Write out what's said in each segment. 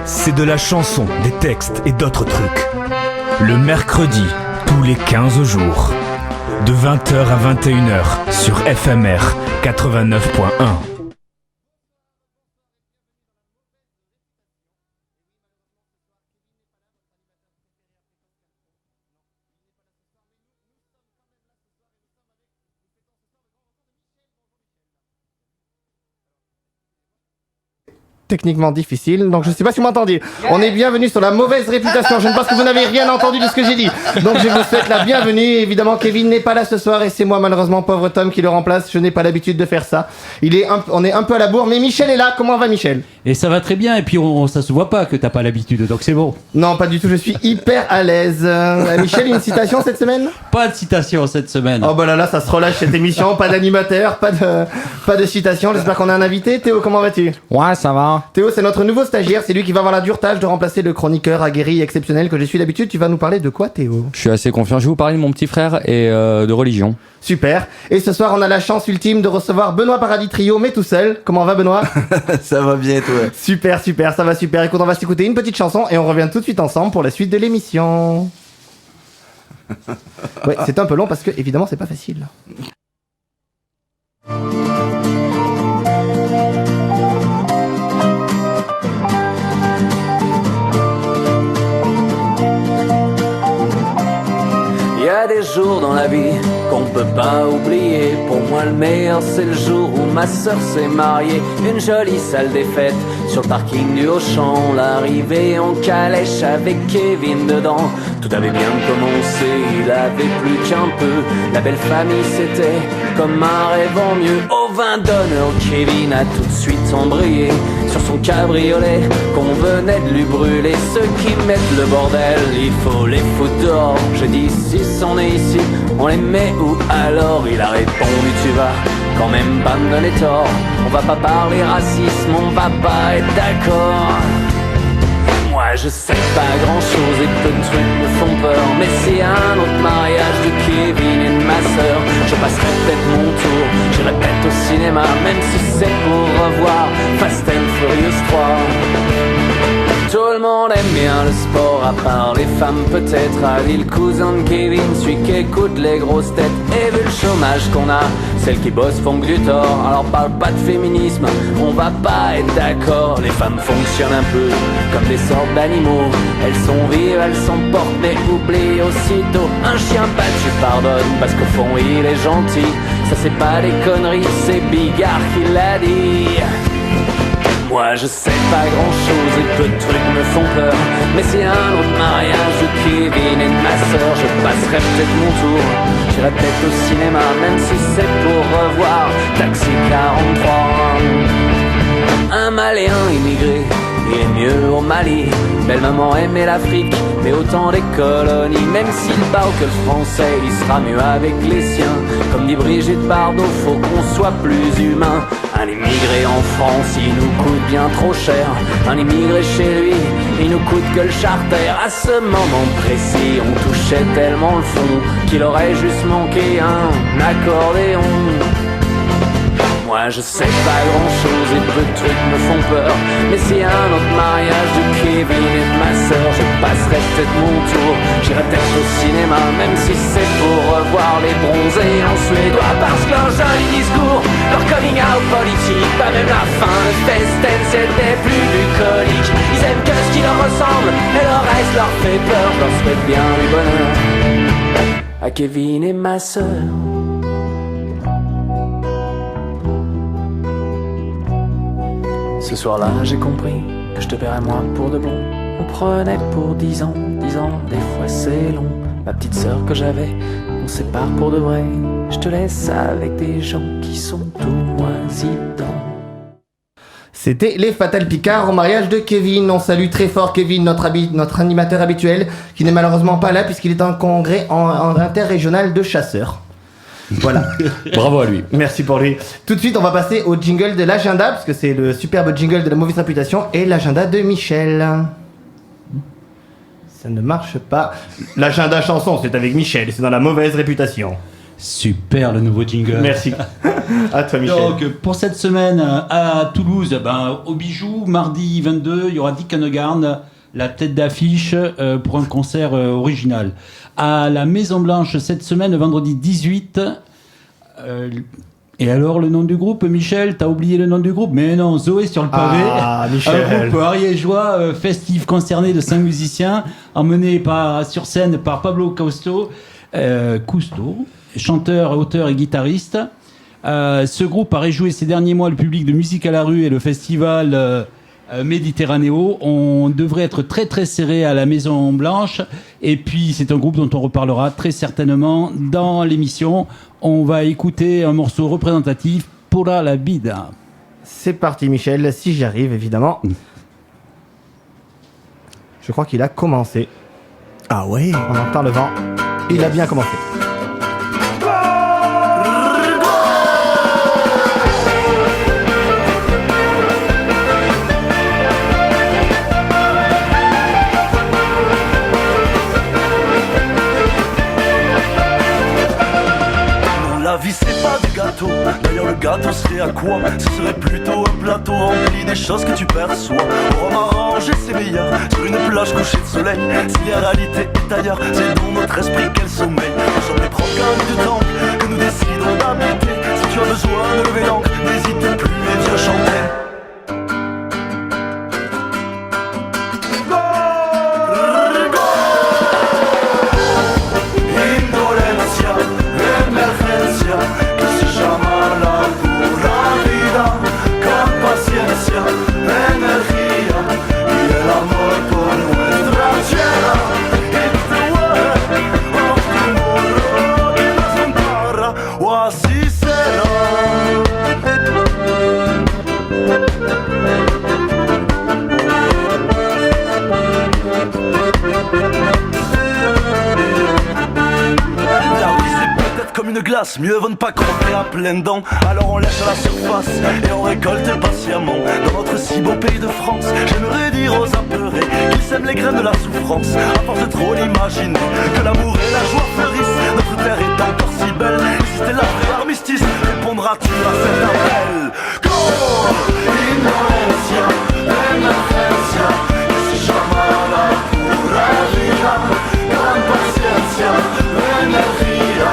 c'est de la chanson, des textes et d'autres trucs. Le mercredi, tous les 15 jours. De 20h à 21h sur FMR 89.1. Techniquement difficile, donc je ne sais pas si vous m'entendez. On est bienvenue sur la mauvaise réputation. Je ne pense que vous n'avez rien entendu de ce que j'ai dit. Donc je vous souhaite la bienvenue. Évidemment, Kevin n'est pas là ce soir et c'est moi, malheureusement, pauvre Tom, qui le remplace. Je n'ai pas l'habitude de faire ça. On est un peu à la bourre, mais Michel est là. Comment va Michel ? Et ça va très bien, et puis ça se voit pas que t'as pas l'habitude, donc c'est bon. Non, pas du tout, je suis hyper à l'aise. Michel, une citation cette semaine ? Pas de citation cette semaine. Oh bah là, ça se relâche cette émission. Pas d'animateur, pas de citation. J'espère qu'on a un invité. Théo, comment vas-tu ? Ouais, ça va. Théo, c'est notre nouveau stagiaire, c'est lui qui va avoir la dure tâche de remplacer le chroniqueur aguerri exceptionnel que je suis d'habitude. Tu vas nous parler de quoi, Théo ? Je suis assez confiant. Je vais vous parler de mon petit frère et de religion. Super. Et ce soir, on a la chance ultime de recevoir Benoît Paradis Trio, mais tout seul. Comment va, Benoît ? Ça va bien, toi. Super, ça va super. Écoute, on va s'écouter une petite chanson et on revient tout de suite ensemble pour la suite de l'émission. Ouais, c'est un peu long parce que, évidemment, c'est pas facile. Il y a des jours dans la vie qu'on peut pas oublier. Pour moi le meilleur c'est le jour où ma sœur s'est mariée. Une jolie salle des fêtes sur le parking du Auchan. L'arrivée en calèche avec Kevin dedans. Tout avait bien commencé, il avait plus qu'un peu. La belle famille c'était comme un rêve en mieux. Au vin d'honneur Kevin a tout de suite embrayé sur son cabriolet qu'on venait de lui brûler. Ceux qui mettent le bordel, il faut les foutre dehors. J'ai dit si on est ici, on les met où alors? Il a répondu tu vas quand même pas me donner tort. On va pas parler racisme, on va pas être d'accord. Moi je sais pas grand chose et peu de trucs me font peur. Mais c'est un autre mariage de Kevin et de ma sœur. Je passerai peut-être mon tour, j'irai peut-être au cinéma. Même si c'est pour revoir Fast and Furious 3. Tout le monde aime bien le sport, à part les femmes peut-être. Ali, le cousin de Kevin, celui qui écoute les grosses têtes. Et vu le chômage qu'on a, celles qui bossent font que du tort. Alors parle pas de féminisme, on va pas être d'accord. Les femmes fonctionnent un peu comme des sortes d'animaux. Elles sont vives, elles s'emportent, mais oublient aussitôt. Un chien battu pardonne parce qu'au fond il est gentil. Ça c'est pas des conneries, c'est Bigard qui l'a dit. Moi je sais pas grand chose et peu de trucs me font peur. Mais c'est un autre mariage de Kevin et de ma sœur. Je passerai peut-être mon tour, j'irai peut-être au cinéma. Même si c'est pour revoir Taxi 43. Un Maléen immigré, il est mieux au Mali. Belle maman aimait l'Afrique, mais autant des colonies. Même s'il parle que le français, il sera mieux avec les siens. Comme dit Brigitte Bardot, faut qu'on soit plus humain. Un immigré en France, il nous coûte bien trop cher. Un immigré chez lui, il nous coûte que le charter. À ce moment précis, on touchait tellement le fond qu'il aurait juste manqué un accordéon. Moi je sais pas grand chose et peu de trucs me font peur. Mais c'est un autre mariage de Kevin et de ma sœur. Je passerai peut-être mon tour, j'irai peut-être au cinéma. Même si c'est pour revoir les bronzés en suédois. Parce que leur joli discours, leur coming out politique, pas même la fin de Festen, c'était plus bucolique. Ils aiment que ce qui leur ressemble et le reste leur fait peur. Je leur souhaite bien du bonheur à Kevin et ma sœur. Ce soir-là, j'ai compris que je te verrais moi pour de bon. On prenait pour 10 ans, des fois c'est long. Ma petite sœur que j'avais, on sépare pour de vrai. Je te laisse avec des gens qui sont tout moisis dedans. C'était les Fatal Picard au mariage de Kevin. On salue très fort Kevin, notre animateur habituel, qui n'est malheureusement pas là puisqu'il est en congrès en interrégional de chasseurs. Voilà. Bravo à lui. Merci pour lui. Tout de suite, on va passer au jingle de l'agenda, parce que c'est le superbe jingle de la mauvaise réputation, et l'agenda de Michel. Ça ne marche pas. L'agenda chanson, c'est avec Michel, c'est dans la mauvaise réputation. Super le nouveau jingle. Merci. À toi, Michel. Donc pour cette semaine à Toulouse, au Bijou, mardi 22, il y aura Dick Hannegarn, la tête d'affiche pour un concert original. À la Maison Blanche cette semaine, le vendredi 18. Et alors le nom du groupe, Michel, t'as oublié le nom du groupe? Mais non, Zoé sur le pavé. Ah, Michel. Un groupe ariégeois, festif, concerné de 5 musiciens, emmené sur scène par Pablo Cousteau, chanteur, auteur et guitariste. Ce groupe a réjoui ces derniers mois le public de Musique à la rue et le festival Méditerranéo. On devrait être très très serré à la Maison Blanche. Et puis c'est un groupe dont on reparlera très certainement dans l'émission. On va écouter un morceau représentatif, Pura la vida. C'est parti, Michel, si j'y arrive, évidemment. Je crois qu'il a commencé. Ah ouais. On entend le vent. Il a bien commencé. La vie c'est pas des gâteaux. D'ailleurs le gâteau serait à quoi? Ce serait plutôt un plateau rempli des choses que tu perçois. Au rhum arrangé c'est meilleur, sur une plage couchée de soleil. Si la réalité est ailleurs, c'est dans notre esprit qu'elle sommeille. Nous sommes les programmes du temps que nous décidons d'habiter. Si tu as besoin de lever l'encre, n'hésite plus et viens chanter. Que se llama la pura vida, con paciencia, energía y el amor por nuestra tierra. It's the way of tomorrow que nos ampara, o así será. Comme une glace, mieux vaut ne pas croquer à pleines dents. Alors on lèche à la surface et on récolte patiemment. Dans notre si beau pays de France, j'aimerais dire aux apeurés qu'ils sèment les graines de la souffrance. À force de trop l'imaginer, que l'amour et la joie fleurissent. Notre terre est encore si belle, et si c'était la vraie armistice, répondras-tu à cet appel? Con indolencia, emergencia, que se llama la pura vida, con paciencia, energía.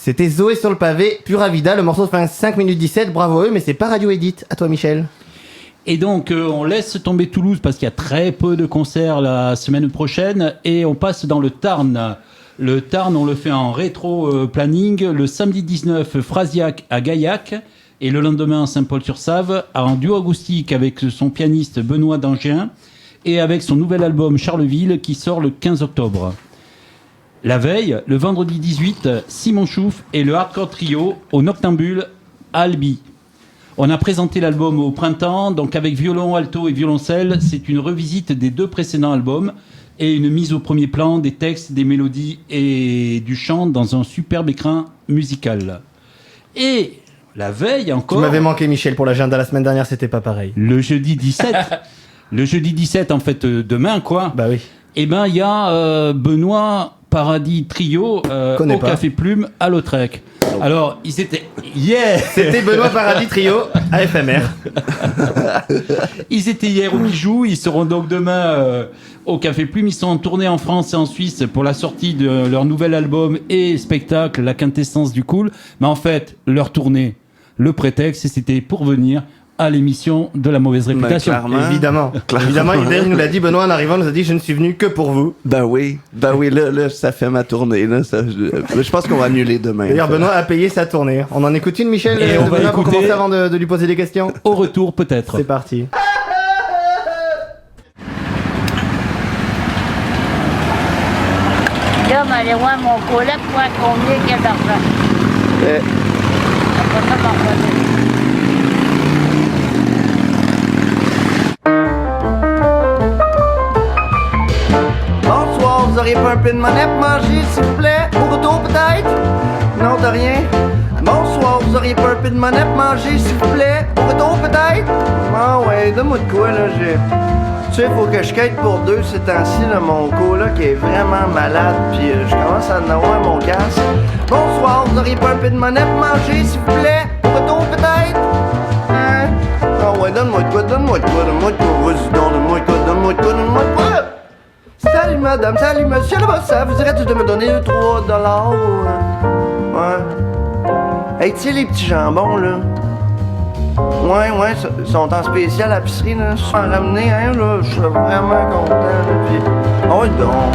C'était Zoé sur le pavé, Pura Vida, le morceau fait 5 minutes 17, bravo à eux, mais c'est pas Radio Edit. À toi, Michel. Et donc, on laisse tomber Toulouse parce qu'il y a très peu de concerts la semaine prochaine et on passe dans le Tarn. Le Tarn, on le fait en rétro-planning. Le samedi 19, Frasiac à Gaillac et le lendemain, Saint-Paul-sur-Save, en duo acoustique avec son pianiste Benoît Dangien et avec son nouvel album Charleville qui sort le 15 octobre. La veille, le vendredi 18, Simon Chouf et le Hardcore Trio au Noctambule à Albi. On a présenté l'album au printemps, donc avec violon, alto et violoncelle. C'est une revisite des 2 précédents albums et une mise au premier plan des textes, des mélodies et du chant dans un superbe écrin musical. Et la veille encore... Tu m'avais manqué, Michel, pour l'agenda la semaine dernière, c'était pas pareil. Le jeudi 17, en fait, demain, quoi. Bah oui. Eh ben, il y a Benoît Paradis Trio au pas. Café Plume à Lautrec. Alors, ils étaient... Yeah. C'était Benoît Paradis Trio à FMR. Ils étaient hier au Bijou, ils seront donc demain au Café Plume. Ils sont en tournée en France et en Suisse pour la sortie de leur nouvel album et spectacle, La Quintessence du Cool. Mais en fait, leur tournée, le prétexte, c'était pour venir à l'émission de La Mauvaise Réputation. Évidemment. Évidemment, il nous l'a dit, Benoît en arrivant nous a dit je ne suis venu que pour vous. Ben oui, là, ça fait ma tournée. Là, je pense qu'on va annuler demain. D'ailleurs, Benoît a payé sa tournée. On en écoute une, Michel, Et de on va Benoît pour écouter- commencer avant de lui poser des questions. Au retour, peut-être. C'est parti. Là, on allait voir mon coloc, voir combien il y a d'argent. Après ça, m'en revenir. Bonsoir, vous auriez pas un peu de monnaie pour manger, s'il vous plaît? Au retour, peut-être? Non, de rien. Bonsoir, vous auriez pas un peu de monnaie pour manger, s'il vous plaît? Au retour, peut-être? Ah ouais, donne-moi de quoi, là, j'ai... Tu sais, faut que je quête pour deux ces temps-ci, là, mon coloc est vraiment malade, puis je commence à en avoir mon casque. Bonsoir, vous auriez pas un peu de monnaie pour manger, s'il vous plaît? Au retour, peut-être? Hein? Ah ouais, donne-moi de quoi, donne-moi de quoi, donne-moi de quoi, vas-y, donc, donne-moi de quoi, donne-moi de quoi, donne-moi de quoi! Salut madame, salut monsieur le boss, ça vous dirait de me donner 3 $? Ouais. Hey, tu sais les petits jambons là? Ouais, ils sont en spécial à l'épicerie là. Je suis en ramener un là, je suis vraiment content là. Puis, oh donc.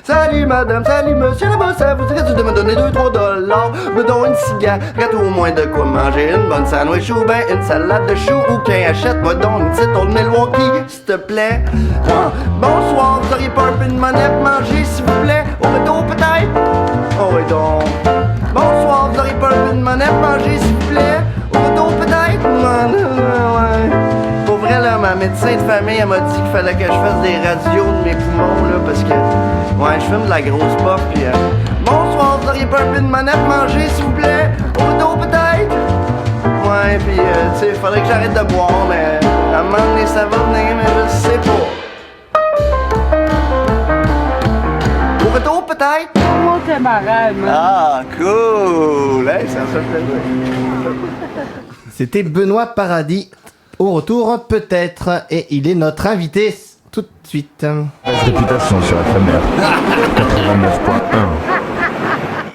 Salut madame, salut monsieur le boss, ça vous dirait de me donner 2-3 $? Me donne une cigarette ou au moins de quoi manger, une bonne sandwich ou ben une salade de choux ou qu'un achète-moi donc une petite old Milwaukee, s'il te plaît. Ah, bonsoir, vous auriez pas un peu de monnaie pour manger, s'il vous plaît? Au retour peut-être? Oh oui donc. Bonsoir, vous auriez pas un peu de monnaie pour manger, s'il vous plaît? Au retour peut-être? Ouais. Pour vrai, là, ma médecin de famille, elle m'a dit qu'il fallait que je fasse des radios de mes poumons, là, parce que, ouais, je fume de la grosse pop, pis bonsoir, vous auriez pas un peu de manette manger, s'il vous plaît? Au retour, peut-être? Ouais, pis, tu sais, faudrait que j'arrête de boire, mais à un moment donné, ça va venir, mais je sais pas. Au retour, peut-être? Moi, c'est malade, moi. Ah, cool! Hey, ça me fait plaisir. C'était Benoît Paradis. Au retour, peut-être. Et il est notre invité tout de suite. Réputation sur FMR 89.1.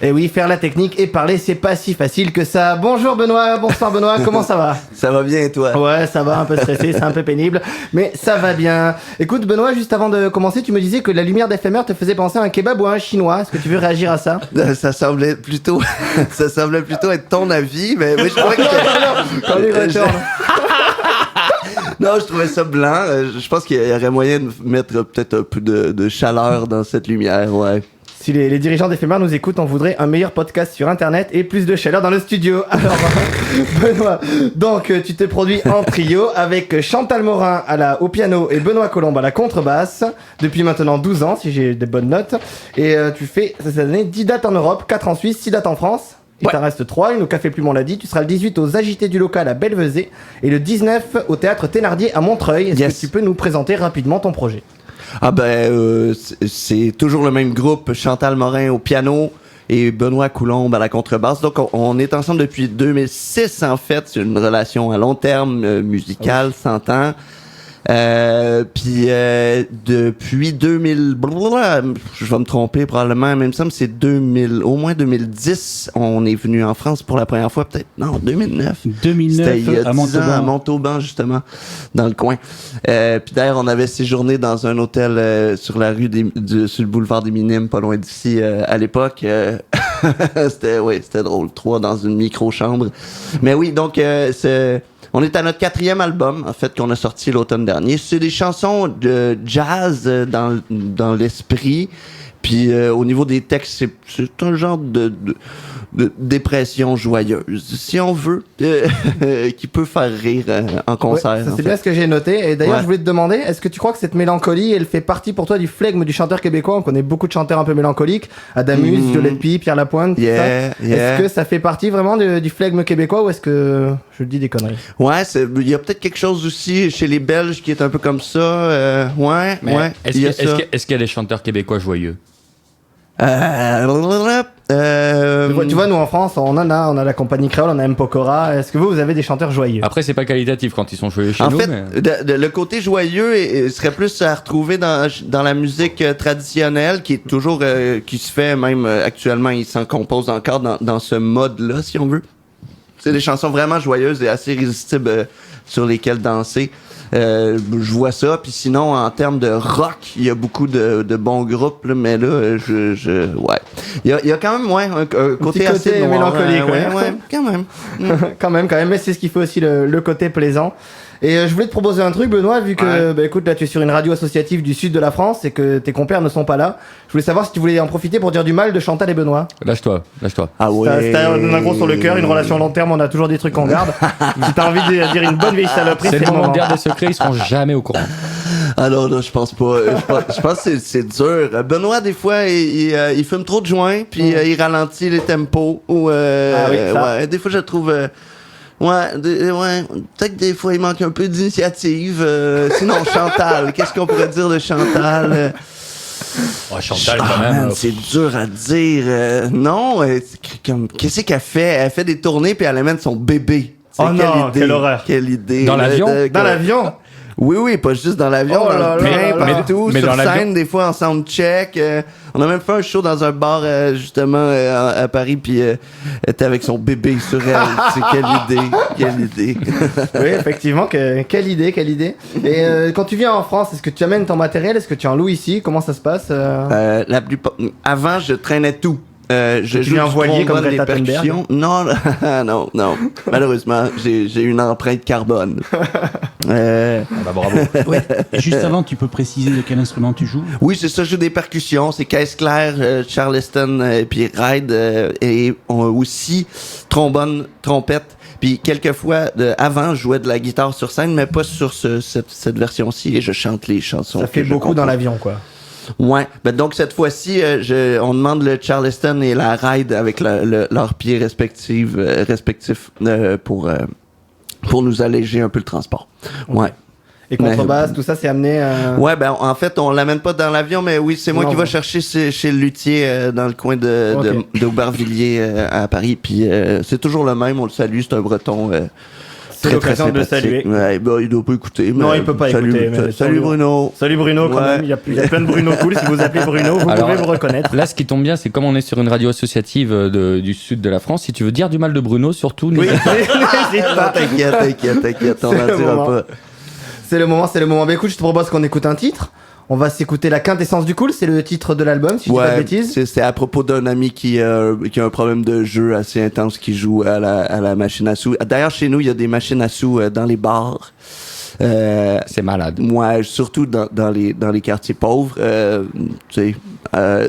Et oui, faire la technique et parler, c'est pas si facile que ça. Bonjour Benoît, bonsoir Benoît, comment ça va? Ça va bien, et toi? Ouais, ça va, un peu stressé, c'est un peu pénible, mais ça va bien. Écoute Benoît, juste avant de commencer, tu me disais que la lumière d'FMR te faisait penser à un kebab ou à un chinois. Est-ce que tu veux réagir à ça? Ça semblait plutôt être ton avis, mais moi je trouvais que... Quand il retourne. Non, je trouvais ça blanc. Je pense qu'il y aurait moyen de mettre peut-être un peu de chaleur dans cette lumière, ouais. Si les dirigeants d'éphémère nous écoutent, on voudrait un meilleur podcast sur internet et plus de chaleur dans le studio. Alors, Benoît, donc tu t'es produit en trio avec Chantal Morin au piano et Benoît Colombe à la contrebasse depuis maintenant 12 ans, si j'ai des bonnes notes. Et tu fais cette année 10 dates en Europe, 4 en Suisse, 6 dates en France. Il t'en reste 3, une au Café Plume, on l'a dit. Tu seras le 18 aux Agités du Local à Belvezé et le 19 au Théâtre Thénardier à Montreuil. Est-ce que tu peux nous présenter rapidement ton projet? Ah ben, c'est toujours le même groupe, Chantal Morin au piano et Benoît Colombe à la contrebasse. Donc on est ensemble depuis 2006 en fait, c'est une relation à long terme, musicale, s'entend. Puis depuis 2000, je vais me tromper probablement, mais il me semble que c'est au moins 2010, on est venu en France pour la première fois, peut-être, non, 2009. 2009 C'était il y a à 10 ans, à Montauban. Montauban, justement, dans le coin. Puis d'ailleurs, on avait séjourné dans un hôtel sur la rue sur le boulevard des Minimes, pas loin d'ici, à l'époque. C'était drôle, 3 dans une micro-chambre. Mais oui, donc, on est à notre 4e album, en fait, qu'on a sorti l'automne dernier. C'est des chansons de jazz dans l'esprit. Puis au niveau des textes, c'est un genre de dépression joyeuse, si on veut, qui peut faire rire en concert. Ouais, ça, c'est bien ce que j'ai noté. Et d'ailleurs, je voulais te demander, est-ce que tu crois que cette mélancolie, elle fait partie pour toi du flegme du chanteur québécois? On connaît beaucoup de chanteurs un peu mélancoliques. Adamus, Violette Pie, Pierre Lapointe, tout ça. Est-ce que ça fait partie vraiment du flegme québécois ou est-ce que je dis des conneries? Ouais, il y a peut-être quelque chose aussi chez les Belges qui est un peu comme ça. Mais est-ce qu'il y a des chanteurs québécois joyeux? Tu vois, nous en France, on a la compagnie créole, on a M. Pokora. Est-ce que vous avez des chanteurs joyeux? Après, c'est pas qualitatif quand ils sont joyeux chez nous. En fait, mais... le côté joyeux serait plus à retrouver dans la musique traditionnelle, qui est toujours, qui se fait même actuellement, il s'en compose encore dans ce mode-là, si on veut. C'est des chansons vraiment joyeuses et assez résistibles sur lesquelles danser. Je vois ça. Puis sinon, en termes de rock, il y a beaucoup de bons groupes, là, mais là, ouais. Il y a quand même, un côté assez noir, mélancolique, quand même. quand même. Mais c'est ce qui fait aussi le côté plaisant. Et je voulais te proposer un truc, Benoît, vu que, écoute, là, tu es sur une radio associative du sud de la France et que tes compères ne sont pas là. Je voulais savoir si tu voulais en profiter pour dire du mal de Chantal et Benoît. Lâche-toi. Ah ouais. T'as un gros sur le cœur, une relation long terme, on a toujours des trucs qu'on garde. Si t'as envie de dire une bonne vieille saloperie, c'est le moment de garder des secrets, ils seront jamais au courant. Alors là, je pense pas. Je pense que c'est dur. Benoît, des fois, il fume trop de joints, puis il ralentit les tempos. Ou, des fois, je le trouve... peut-être que des fois il manque un peu d'initiative. Sinon, Chantal, qu'est-ce qu'on pourrait dire de Chantal? Chantal, quand même. C'est dur à dire. Non, qu'est-ce qu'elle fait? Elle fait des tournées puis elle amène son bébé. Quelle horreur. Quelle idée. Dans l'avion? Dans l'avion? Oui, pas juste dans l'avion, dans le train, partout, sur scène, des fois en soundcheck. On a même fait un show dans un bar, justement, à Paris, puis elle était avec son bébé sur elle. C'est quelle idée. Oui, effectivement, quelle idée. Et quand tu viens en France, est-ce que tu amènes ton matériel? Est-ce que tu en loues ici? Comment ça se passe? Avant, je traînais tout. Je joue un voilier comme les Greta Thunberg? percussions. Non. Malheureusement, j'ai une empreinte carbone. Bravo. Ouais. Juste avant, tu peux préciser de quel instrument tu joues? Oui, c'est ça, je joue des percussions. C'est caisse claire, Charleston, puis ride, et aussi trombone, trompette. Puis quelquefois, avant, je jouais de la guitare sur scène, mais pas sur cette version-ci, et je chante les chansons. Ça fait beaucoup dans l'avion, quoi. Ouais. Donc cette fois-ci, on demande le Charleston et la ride avec leurs pieds respectifs pour nous alléger un peu le transport. Okay. Ouais. Et contrebasse, tout ça, c'est amené. Ouais, en fait, on l'amène pas dans l'avion, mais oui, c'est moi qui va chercher chez le luthier dans le coin d'Aubervilliers à Paris. Puis c'est toujours le même. On le salue. C'est un Breton. C'est l'occasion de le saluer. Ouais, il doit pas écouter. Non, il peut pas écouter. Salut Bruno. Salut Bruno, quand même. Il y a plein de Bruno cool. Si vous appelez Bruno, vous pouvez vous reconnaître. Là, ce qui tombe bien, c'est comme on est sur une radio associative du sud de la France. Si tu veux dire du mal de Bruno, surtout, n'hésite pas. T'inquiète, on n'en dira pas. C'est le moment. Ben écoute, je te propose qu'on écoute un titre. On va s'écouter La Quintessence du Cool, c'est le titre de l'album, si je dis pas de bêtises. C'est à propos d'un ami qui a un problème de jeu assez intense, qui joue à la machine à sous. D'ailleurs, chez nous, il y a des machines à sous dans les bars. C'est malade. Ouais, surtout dans les quartiers pauvres. Tu sais.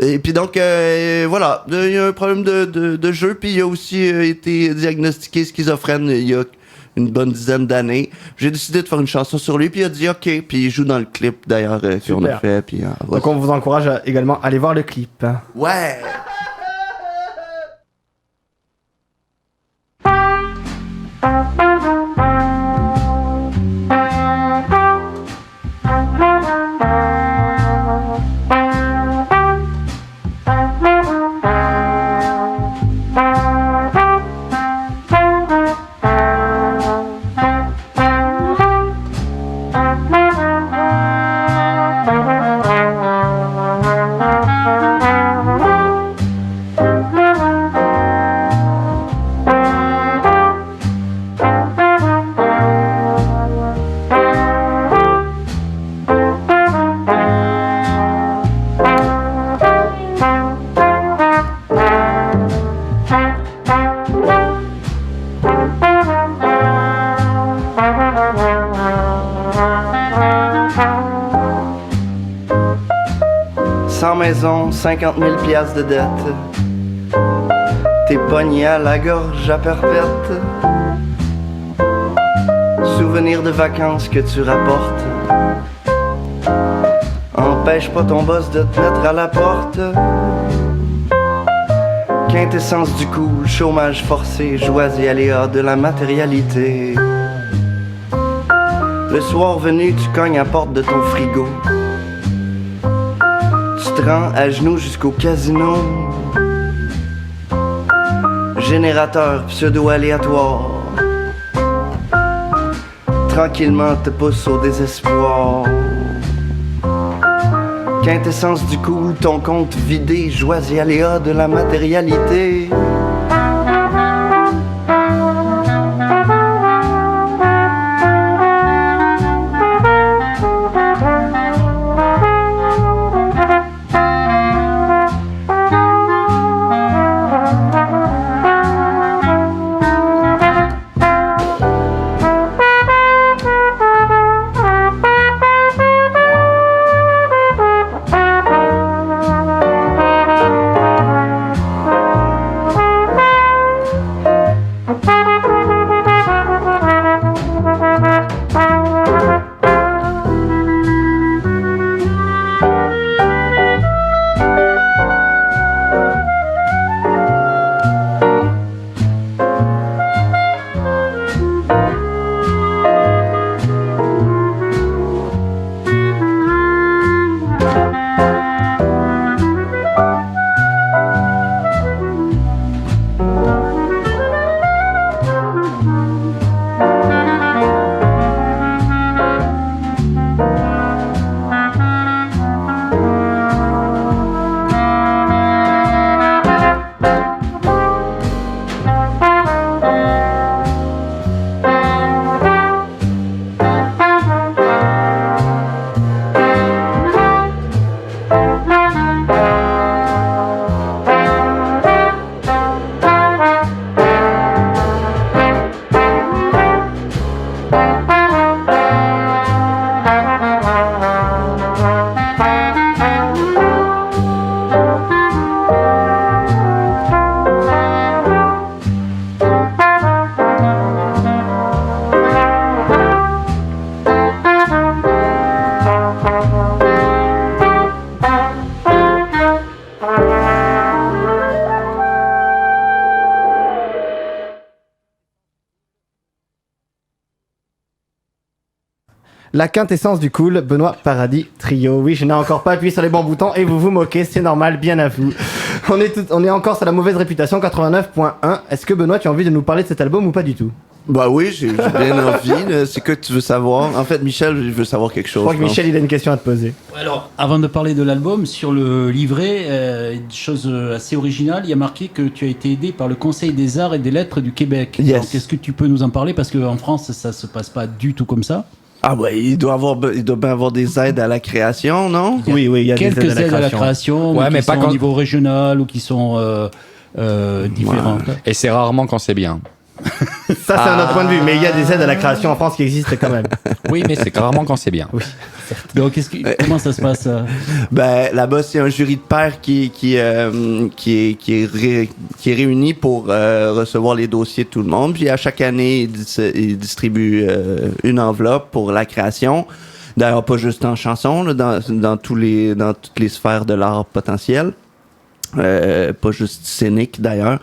Et puis donc, voilà, il y a un problème de jeu, puis il a aussi été diagnostiqué schizophrène il y a une bonne dizaine d'années. J'ai décidé de faire une chanson sur lui, puis il a dit OK, puis il joue dans le clip d'ailleurs qu'on a fait. Puis, donc on vous encourage à également aller voir le clip. Ouais. maison, 50 000 piastres de dette. T'es pogné à la gorge à perpète. Souvenirs de vacances que tu rapportes. Empêche pas ton boss de te mettre à la porte. Quintessence du coup, chômage forcé, joies et aléas de la matérialité. Le soir venu, tu cognes à porte de ton frigo. Tu te rends à genoux jusqu'au casino. Générateur pseudo-aléatoire. Tranquillement te pousse au désespoir. Quintessence du coup, ton compte vidé, joies et aléas de la matérialité. La quintessence du cool, Benoît Paradis Trio. Oui, je n'ai encore pas appuyé sur les bons boutons et vous vous moquez, c'est normal, bien à vous. On est encore sur la mauvaise réputation 89.1. Est-ce que Benoît, tu as envie de nous parler de cet album ou pas du tout? Bah oui, j'ai bien envie. Là. C'est quoi que tu veux savoir? En fait, Michel, je veux savoir quelque chose. Je crois que Michel, il a une question à te poser. Alors, avant de parler de l'album, sur le livret, une chose assez originale, il y a marqué que tu as été aidé par le Conseil des Arts et des Lettres du Québec. Yes. Donc, est-ce que tu peux nous en parler? Parce qu'en France, ça se passe pas du tout comme ça. Ah ouais, il doit bien avoir des aides à la création, non? Oui, il y a quelques des aides à la création, Ouais, mais qui pas sont quand- au niveau régional ou qui sont différentes. Et c'est rarement quand c'est bien. Ça, c'est un autre point de vue, mais il y a des aides à la création en France qui existent quand même. Oui, mais c'est rarement quand c'est bien. Donc, comment ça se passe Ben là-bas, c'est un jury de pairs qui est réuni pour recevoir les dossiers de tout le monde. Puis à chaque année, il distribue une enveloppe pour la création. D'ailleurs, pas juste en chanson, là, dans toutes les sphères de l'art potentiel. Pas juste scénique d'ailleurs.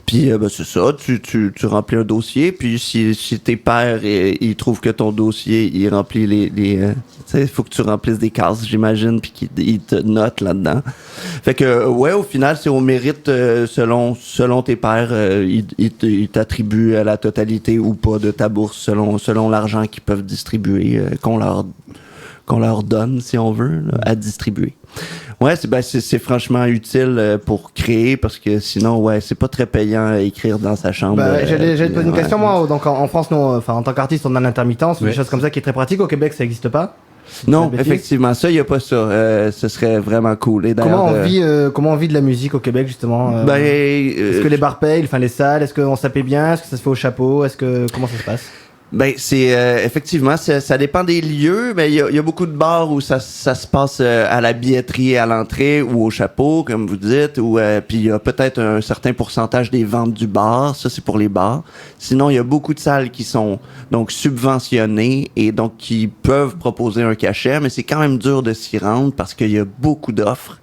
Puis ben, c'est ça, tu remplis un dossier, puis si tes pairs ils trouvent que ton dossier il remplit les tu sais, il faut que tu remplisses des cases, j'imagine, puis qu'ils te notent là-dedans. Fait que ouais, au final c'est au mérite selon tes pairs, ils t'attribuent à la totalité ou pas de ta bourse selon l'argent qu'ils peuvent distribuer, qu'on leur donne, si on veut, là, à distribuer. Ouais, c'est franchement utile pour créer, parce que sinon, ouais, c'est pas très payant à écrire dans sa chambre. J'allais te poser une ouais. question, moi. Donc, en France, nous, en tant qu'artiste, on a l'intermittence, des choses comme ça qui est très pratique. Au Québec, ça n'existe pas. Non, bêtise. effectivement, ça, il y a pas ça. Ce serait vraiment cool. Et Comment d'ailleurs, on vit de la musique au Québec, justement ben, Est-ce que les bars payent, enfin les salles, est-ce qu'on ça paie bien, est-ce que ça se fait au chapeau, comment ça se passe? Ben, c'est effectivement, ça dépend des lieux, mais il y a beaucoup de bars où ça se passe à la billetterie à l'entrée ou au chapeau, comme vous dites, ou puis il y a peut-être un certain pourcentage des ventes du bar, ça c'est pour les bars. Sinon, il y a beaucoup de salles qui sont donc subventionnées et donc qui peuvent proposer un cachet, mais c'est quand même dur de s'y rendre parce qu'il y a beaucoup d'offres.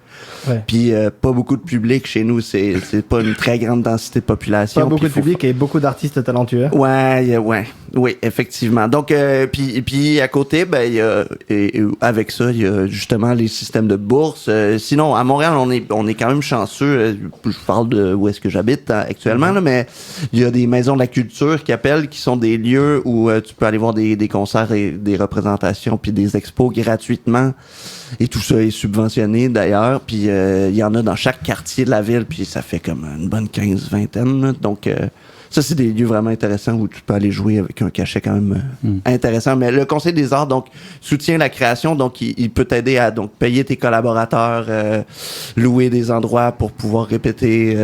Ouais. Puis pas beaucoup de public chez nous, c'est pas une très grande densité de population. Pas beaucoup de public et beaucoup d'artistes talentueux. Oui, effectivement. Donc puis à côté, ben il y a et avec ça, il y a justement les systèmes de bourse. Sinon à Montréal, on est quand même chanceux. Je parle de où est-ce que j'habite actuellement là, mais il y a des maisons de la culture qui sont des lieux où tu peux aller voir des concerts et des représentations puis des expos gratuitement. Et tout ça est subventionné d'ailleurs, puis il y en a dans chaque quartier de la ville, puis ça fait comme une bonne 15-20. Là. Donc ça, c'est des lieux vraiment intéressants où tu peux aller jouer avec un cachet quand même intéressant. Mais le Conseil des arts donc soutient la création, donc il peut t'aider à donc payer tes collaborateurs, louer des endroits pour pouvoir répéter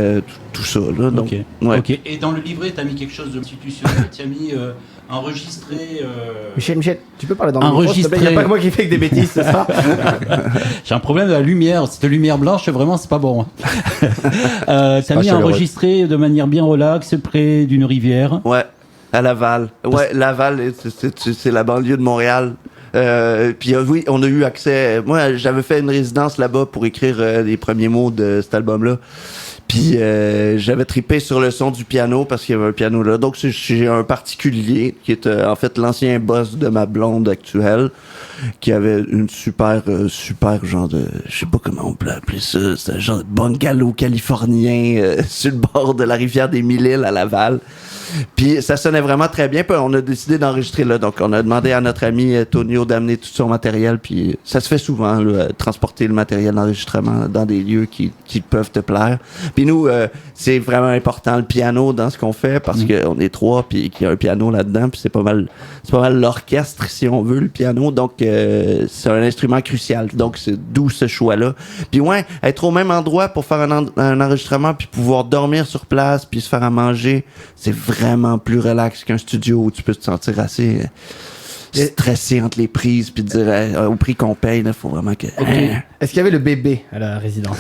tout ça. Là. Donc, Ok. Et dans le livret, t'as mis quelque chose d'institutionnel, t'as mis enregistré. Michel, tu peux parler dans le micro, s'il te plaît? Enregistré. Il n'y a pas que moi qui fais que des bêtises, c'est ça? J'ai un problème de la lumière. Cette lumière blanche, vraiment, c'est pas bon. T'as mis enregistré de manière bien relaxe près d'une rivière. Ouais, à Laval. Ouais, Laval, c'est la banlieue de Montréal. Puis oui, on a eu accès. Moi, j'avais fait une résidence là-bas pour écrire les premiers mots de cet album-là. Puis j'avais trippé sur le son du piano parce qu'il y avait un piano là. Donc j'ai un particulier qui est en fait l'ancien boss de ma blonde actuelle, qui avait une super genre de, je sais pas comment on peut appeler ça, c'est un genre de bungalow californien sur le bord de la rivière des Mille-Îles à Laval. Puis ça sonnait vraiment très bien. Puis on a décidé d'enregistrer là. Donc on a demandé à notre ami Tonio d'amener tout son matériel. Puis ça se fait souvent, là, transporter le matériel d'enregistrement dans des lieux qui peuvent te plaire. Puis nous, c'est vraiment important le piano dans ce qu'on fait parce qu'on est trois puis qu'il y a un piano là-dedans. Puis c'est pas mal l'orchestre si on veut le piano. Donc c'est un instrument crucial. Donc c'est d'où ce choix-là. Puis ouais, être au même endroit pour faire un enregistrement puis pouvoir dormir sur place puis se faire à manger, c'est vraiment plus relax qu'un studio où tu peux te sentir assez stressé entre les prises puis dire au prix qu'on paye, il faut vraiment que... Est-ce qu'il y avait le bébé à la résidence?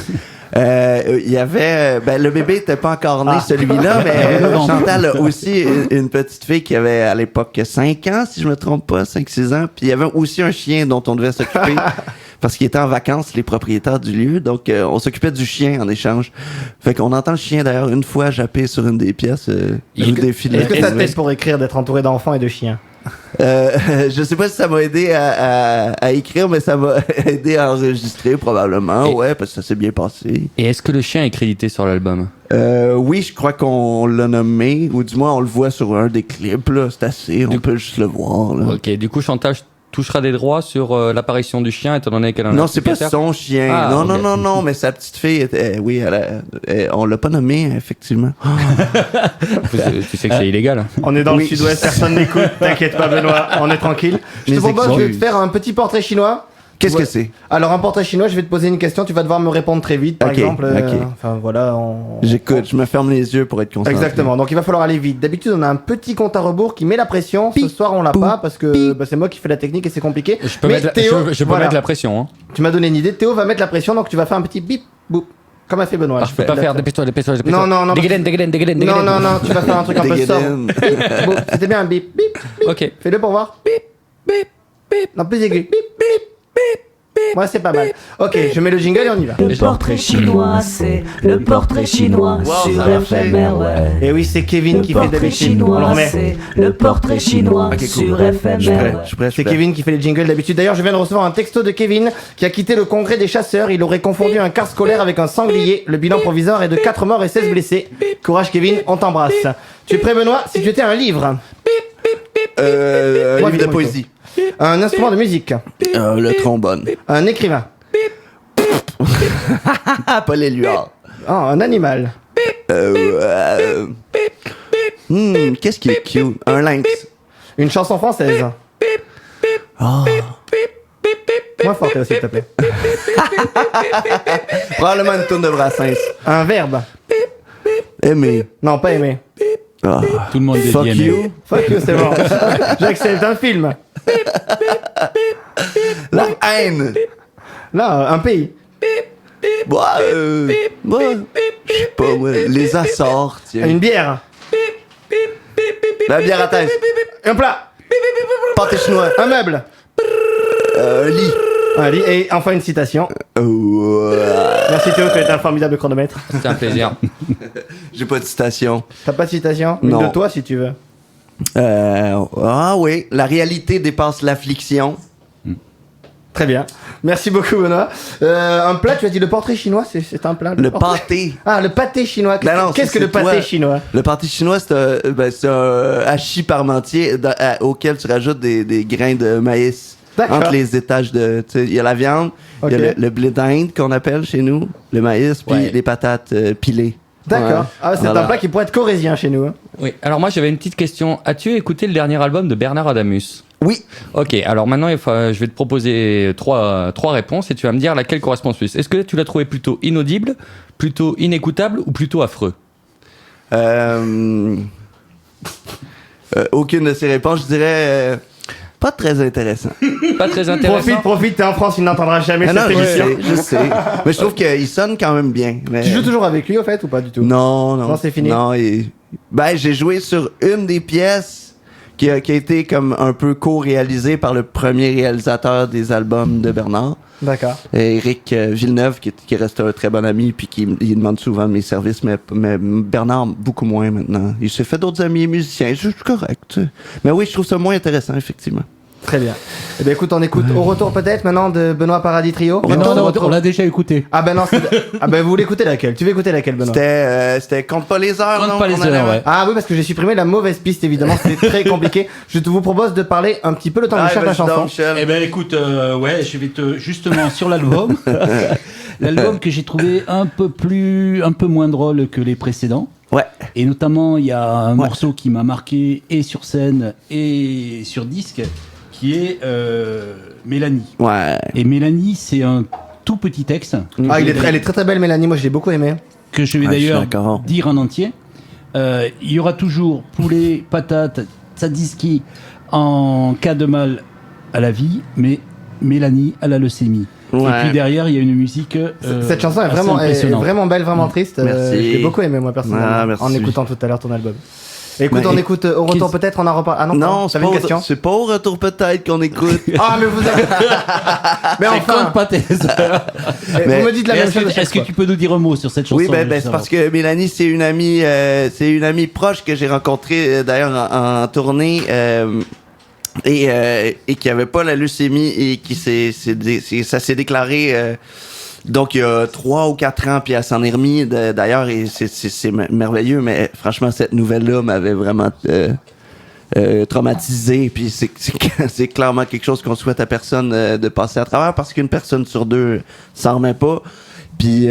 Il y avait... le bébé était pas encore né, celui-là, mais Chantal a aussi une petite fille qui avait à l'époque 5 ans, si je me trompe pas, 5-6 ans. Puis il y avait aussi un chien dont on devait s'occuper. Parce qu'ils étaient en vacances, les propriétaires du lieu. Donc, on s'occupait du chien en échange. Fait qu'on entend le chien, d'ailleurs, une fois jappé sur une des pièces. Il défile. Est-ce que ça t'aide pour écrire d'être entouré d'enfants et de chiens? Je sais pas si ça m'a aidé à écrire, mais ça m'a aidé à enregistrer, probablement. Ouais, parce que ça s'est bien passé. Et est-ce que le chien est crédité sur l'album? Oui, je crois qu'on l'a nommé, ou du moins on le voit sur un des clips, là. C'est assez, on peut juste le voir, là. Ok, du coup, Chantal touchera des droits sur l'apparition du chien, étant donné qu'elle en a. Non, c'est pas son chien. Ah, non, okay. non, mais sa petite fille était, oui, on l'a pas nommé, effectivement. Tu sais que c'est illégal. On est dans le sud-ouest, personne n'écoute. T'inquiète pas, Benoît, on est tranquille. Je te propose de te faire un petit portrait chinois. Qu'est-ce que c'est? Alors, un portrait chinois, je vais te poser une question, tu vas devoir me répondre très vite, par exemple. Enfin, voilà. J'écoute, je me ferme les yeux pour être concentré. Exactement, donc il va falloir aller vite. D'habitude, on a un petit compte à rebours qui met la pression. Ce soir, on l'a pas parce que c'est moi qui fais la technique et c'est compliqué. Je peux mettre la pression. Hein. Tu m'as donné une idée. Théo va mettre la pression, donc tu vas faire un petit bip, boop. Comme a fait Benoît. Je peux pas faire dépêche-toi. Non. Non, Tu vas faire un truc un peu sobre. C'était bien un bip, bip, bip. Ok. Fais-le pour voir. Bip, bip, bip. Non, plus aigu. Bip, bip, bip. Ouais, c'est pas mal. Ok, je mets le jingle et on y va. Le portrait chinois, c'est le portrait chinois sur FMR, ouais. Et oui, c'est Kevin qui fait d'habitude. On le remet. C'est le portrait chinois sur FMR. C'est Kevin qui fait les jingles d'habitude. D'ailleurs, je viens de recevoir un texto de Kevin qui a quitté le congrès des chasseurs. Il aurait confondu un car scolaire avec un sanglier. Le bilan provisoire est de 4 morts et 16 blessés. Courage Kevin, on t'embrasse. Tu es prêt Benoît? Si tu étais un livre. Un livre de poésie. Un instrument de musique. Le trombone. Un écrivain. Paul Éluard. Un animal. Qu'est-ce qui est cute? Un lynx. Une chanson française. Moins fort, s'il te plaît. Probablement une tourne de Brassens. Un verbe. Aimer. Non, pas aimer. Tout le monde est Fuck bien you. aimé. Fuck you, c'est bon. J'accepte un film. La haine. Non, un pays. Moi, je sais pas, moi, les Açores, tiens. Une bière. La bière à thèse. Un plat. Pâté chinois. Un meuble. Un lit. Un lit. Et enfin une citation. Merci Théo, tu es un formidable chronomètre. C'est un plaisir. J'ai pas de citation. T'as pas de citation? Une Non. de toi si tu veux. Ah oui, la réalité dépasse l'affliction. Très bien. Merci beaucoup Benoît. Un plat, tu as dit le portrait chinois, c'est un plat. Le portrait. pâté. Ah, le pâté chinois. Ben non, Qu'est-ce ça, que le c'est pâté toi. chinois? Le pâté chinois, c'est un hachis parmentier auquel tu rajoutes des grains de maïs. D'accord. Entre les étages de... tu sais, il y a la viande, il y a Ok. le blé d'Inde qu'on appelle chez nous, le maïs, puis Ouais. les patates pilées. D'accord. Ouais. Ah, c'est Voilà. un plat qui pourrait être corésien chez nous. Hein. Oui. Alors moi j'avais une petite question. As-tu écouté le dernier album de Bernard Adamus? Oui. Ok, alors maintenant je vais te proposer trois réponses et tu vas me dire laquelle correspond le plus. Est-ce que tu l'as trouvé plutôt inaudible, plutôt inécoutable ou plutôt affreux? Aucune de ces réponses, je dirais pas très intéressant. Pas très intéressant. Profite, t'es en France, il n'entendra jamais Ah non, cette émission. je sais. Mais je trouve qu'il sonne quand même bien. Mais... Tu joues toujours avec lui au fait ou pas du tout? Non. Non, c'est fini. Non, ben, j'ai joué sur une des pièces qui a été comme un peu co-réalisée par le premier réalisateur des albums de Bernard, D'accord. Éric Villeneuve, qui reste un très bon ami, puis il demande souvent mes services, mais Bernard, beaucoup moins maintenant. Il s'est fait d'autres amis musiciens, je suis correct. Tu sais. Mais oui, je trouve ça moins intéressant, effectivement. Très bien. Eh bien écoute, on écoute au retour peut-être maintenant de Benoît Paradis Trio. Mais Retour de non, retour. on l'a déjà écouté. Ah ben non, ah ben vous voulez écouter laquelle? Tu veux écouter laquelle Benoît? C'était Compte pas les heures, Compte non? pas les qu'on allait- heures, ouais. Ah oui, parce que j'ai supprimé la mauvaise piste évidemment, c'était très compliqué. Je vous propose de parler un petit peu le temps que Ah, je cherche la vas-y donc, chanson. Michel. Eh ben écoute, ouais, je vais te justement sur l'album, l'album que j'ai trouvé un peu moins drôle que les précédents. Ouais. Et notamment, il y a un morceau qui m'a marqué et sur scène et sur disque, qui est Mélanie. Ouais. Et Mélanie, c'est un tout petit texte Ah, elle est très très belle Mélanie, moi je l'ai beaucoup aimé. que je vais Ouais, je suis d'ailleurs d'accord. dire en entier. Il y aura toujours poulet, patate, tzatziki en cas de mal à la vie, mais Mélanie à la leucémie. Ouais. Et puis derrière, il y a une musique. Cette chanson est assez vraiment impressionnante. belle, vraiment triste. Merci. Je l'ai beaucoup aimé moi personnellement Ah, merci. en écoutant tout à l'heure ton album. Écoute, Mais- on écoute au retour peut-être, on en reparle. Ah non, Non, c'est t'avais une pas, question. c'est pas au retour peut-être qu'on écoute. Ah mais vous avez... Mais C'est enfin, compte pas tes heures. Mais- vous me dites la même Est-ce chose à que, chaque est-ce que fois. tu peux nous dire un mot sur cette chanson? Oui, je ben, veux c'est savoir. parce que Mélanie, c'est une amie proche que j'ai rencontrée d'ailleurs en tournée et qui avait pas la leucémie et qui ça s'est déclaré donc il y a 3 ou 4 ans, puis elle s'en est remis d'ailleurs et c'est merveilleux, mais franchement cette nouvelle-là m'avait vraiment traumatisé, puis c'est clairement quelque chose qu'on souhaite à personne de passer à travers, parce qu'une personne sur deux s'en remet pas. Puis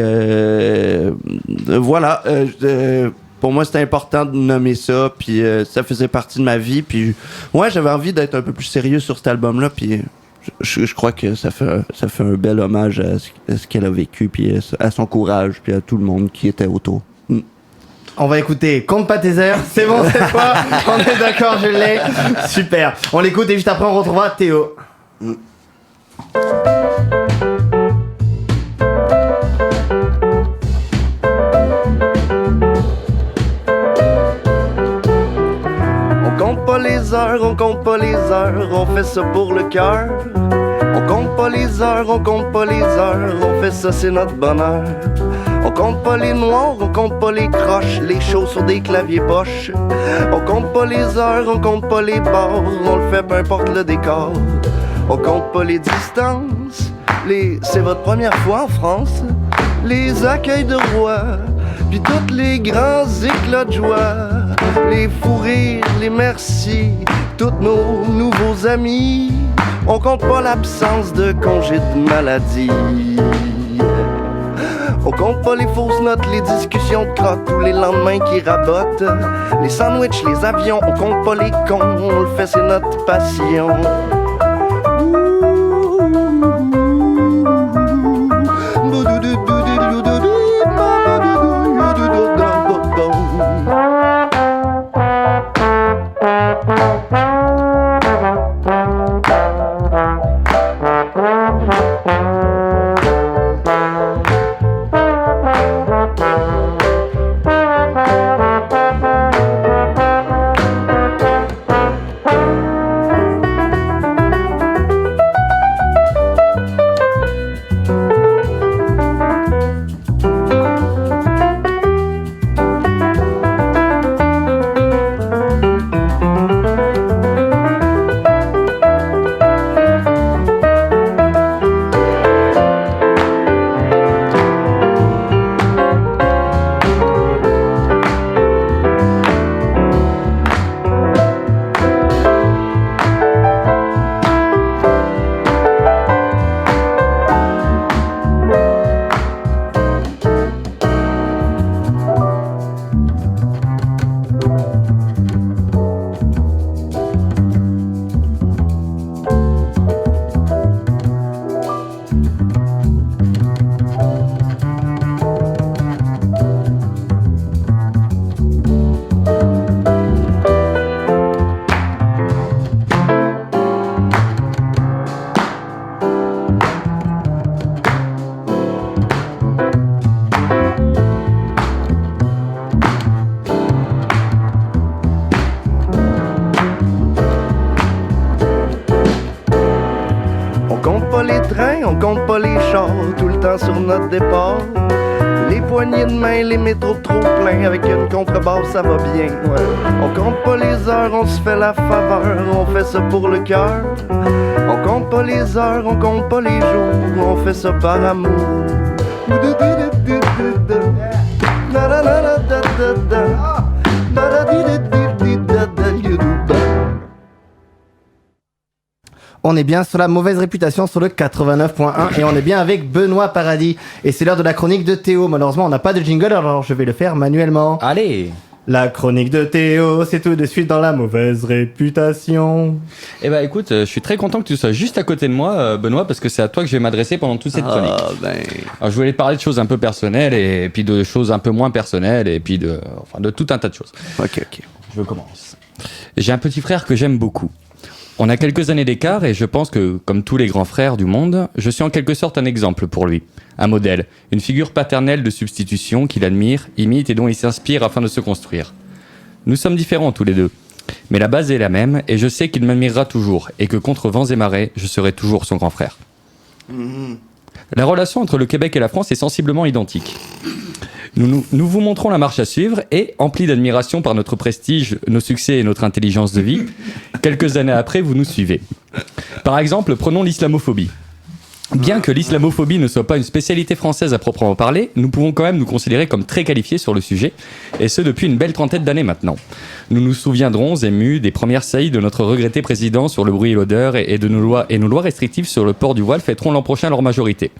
voilà, pour moi c'était important de nommer ça, puis ça faisait partie de ma vie, puis ouais, j'avais envie d'être un peu plus sérieux sur cet album-là, puis je crois que ça fait un bel hommage à ce qu'elle a vécu, puis à son courage, puis à tout le monde qui était autour. On va écouter Compte pas tes heures, c'est bon cette fois, on est d'accord, je l'ai. Super. On l'écoute et juste après on retrouvera Théo. On compte pas les heures, on compte pas les heures, on fait ça pour le cœur. On compte pas les heures, on compte pas les heures, on fait ça, c'est notre bonheur. On compte pas les noirs, on compte pas les croches, les shows sur des claviers poches. On compte pas les heures, on compte pas les bars, on le fait peu importe le décor. On compte pas les distances, c'est votre première fois en France. Les accueils de roi, puis tous les grands éclats de joie, les fous rires, les merci, tous nos nouveaux amis. On compte pas l'absence de congé de maladie. On compte pas les fausses notes, les discussions de crotte, tous les lendemains qui rabotent, les sandwichs, les avions. On compte pas les cons, on le fait, c'est notre passion. On compte pas les chars, tout le temps sur notre départ. Les poignées de main, les métros trop pleins, avec une contrebasse ça va bien. Ouais. On compte pas les heures, on se fait la faveur, on fait ça pour le cœur. On compte pas les heures, on compte pas les jours, on fait ça par amour. On est bien sur la mauvaise réputation sur le 89.1 et on est bien avec Benoît Paradis. Et c'est l'heure de la chronique de Théo. Malheureusement, on n'a pas de jingle, alors je vais le faire manuellement. Allez! La chronique de Théo, c'est tout de suite dans la mauvaise réputation. Eh ben écoute, je suis très content que tu sois juste à côté de moi, Benoît, parce que c'est à toi que je vais m'adresser pendant toute cette chronique. Alors je voulais parler de choses un peu personnelles et puis de choses un peu moins personnelles et puis de tout un tas de choses. Ok. Je commence. J'ai un petit frère que j'aime beaucoup. On a quelques années d'écart et je pense que, comme tous les grands frères du monde, je suis en quelque sorte un exemple pour lui. Un modèle, une figure paternelle de substitution qu'il admire, imite et dont il s'inspire afin de se construire. Nous sommes différents tous les deux, mais la base est la même et je sais qu'il m'admirera toujours et que contre vents et marées, je serai toujours son grand frère. La relation entre le Québec et la France est sensiblement identique. Nous vous montrons la marche à suivre et, emplis d'admiration par notre prestige, nos succès et notre intelligence de vie, quelques années après, vous nous suivez. Par exemple, prenons l'islamophobie. Bien que l'islamophobie ne soit pas une spécialité française à proprement parler, nous pouvons quand même nous considérer comme très qualifiés sur le sujet, et ce depuis une belle trentaine d'années maintenant. Nous nous souviendrons, émus, des premières saillies de notre regretté président sur le bruit et l'odeur, et nos lois restrictives sur le port du voile fêteront l'an prochain leur majorité.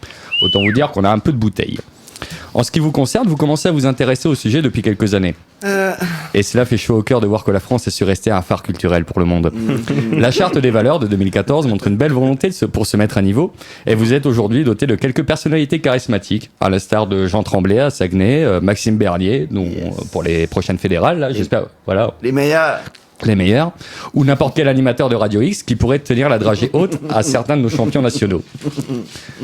Autant vous dire qu'on a un peu de bouteille. En ce qui vous concerne, vous commencez à vous intéresser au sujet depuis quelques années. Et cela fait chaud au cœur de voir que la France est su rester un phare culturel pour le monde. La Charte des valeurs de 2014 montre une belle volonté pour se mettre à niveau, et vous êtes aujourd'hui doté de quelques personnalités charismatiques, à l'instar de Jean Tremblay à Saguenay, Maxime Bernier, pour les prochaines fédérales, là, j'espère, voilà. Les meilleurs, ou n'importe quel animateur de Radio X qui pourrait tenir la dragée haute à certains de nos champions nationaux.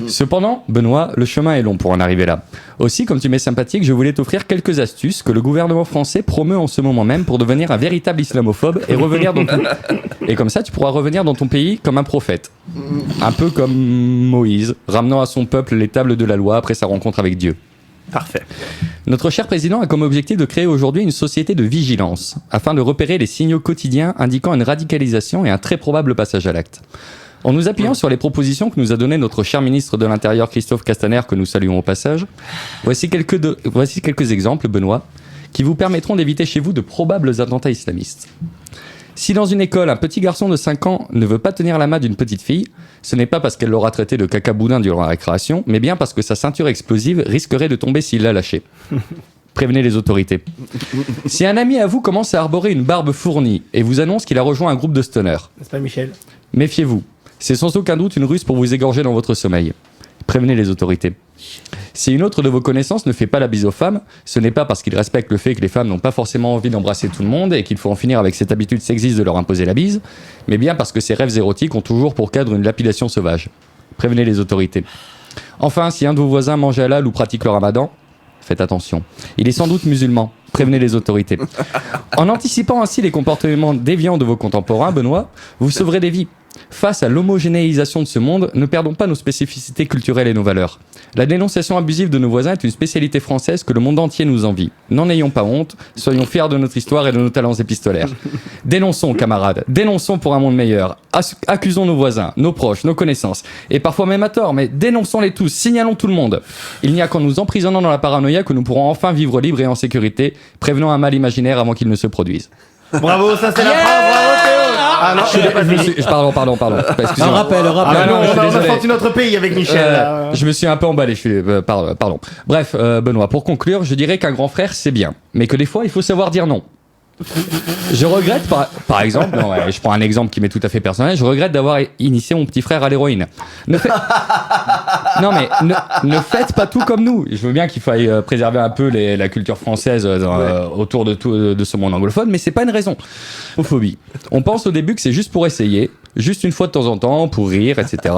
Cependant, Benoît, le chemin est long pour en arriver là. Aussi, comme tu m'es sympathique, je voulais t'offrir quelques astuces que le gouvernement français promeut en ce moment même pour devenir un véritable islamophobe et revenir dans ton... Et comme ça, tu pourras revenir dans ton pays comme un prophète. Un peu comme Moïse, ramenant à son peuple les tables de la loi après sa rencontre avec Dieu. Parfait. Notre cher président a comme objectif de créer aujourd'hui une société de vigilance, afin de repérer les signaux quotidiens indiquant une radicalisation et un très probable passage à l'acte. En nous appuyant sur les propositions que nous a données notre cher ministre de l'Intérieur Christophe Castaner, que nous saluons au passage, voici quelques exemples, Benoît, qui vous permettront d'éviter chez vous de probables attentats islamistes. Si dans une école, un petit garçon de 5 ans ne veut pas tenir la main d'une petite fille, ce n'est pas parce qu'elle l'aura traité de caca-boudin durant la récréation, mais bien parce que sa ceinture explosive risquerait de tomber s'il la lâchait. Prévenez les autorités. Si un ami à vous commence à arborer une barbe fournie et vous annonce qu'il a rejoint un groupe de stoners, C'est pas Michel. méfiez-vous. C'est sans aucun doute une ruse pour vous égorger dans votre sommeil. Prévenez les autorités. Si une autre de vos connaissances ne fait pas la bise aux femmes, ce n'est pas parce qu'il respecte le fait que les femmes n'ont pas forcément envie d'embrasser tout le monde et qu'il faut en finir avec cette habitude sexiste de leur imposer la bise, mais bien parce que ces rêves érotiques ont toujours pour cadre une lapidation sauvage. Prévenez les autorités. Enfin, si un de vos voisins mange halal ou pratique le ramadan, faites attention. Il est sans doute musulman. Prévenez les autorités. En anticipant ainsi les comportements déviants de vos contemporains, Benoît, vous sauverez des vies. Face à l'homogénéisation de ce monde, ne perdons pas nos spécificités culturelles et nos valeurs. La dénonciation abusive de nos voisins est une spécialité française que le monde entier nous envie. N'en ayons pas honte, soyons fiers de notre histoire et de nos talents épistolaires. Dénonçons, camarades, dénonçons pour un monde meilleur. Accusons nos voisins, nos proches, nos connaissances. Et parfois même à tort, mais dénonçons-les tous, signalons tout le monde. Il n'y a qu'en nous emprisonnant dans la paranoïa que nous pourrons enfin vivre libres et en sécurité, prévenant un mal imaginaire avant qu'il ne se produise. Bravo, ça c'est la phrase, bravo Théo. Ah non, je l'ai pas fini. Pardon. Un rappel. Ah non, je suis on a désolé. senti notre pays avec Michel. Je me suis un peu emballé, pardon. Bref, Benoît, pour conclure, je dirais qu'un grand frère, c'est bien, mais que des fois, il faut savoir dire non. Je regrette, par exemple, je prends un exemple qui m'est tout à fait personnel, je regrette d'avoir initié mon petit frère à l'héroïne. Ne faites pas tout comme nous. Je veux bien qu'il faille préserver un peu la culture française autour de ce monde anglophone, mais c'est pas une raison. Homophobie. On pense au début que c'est juste pour essayer, juste une fois de temps en temps, pour rire, etc.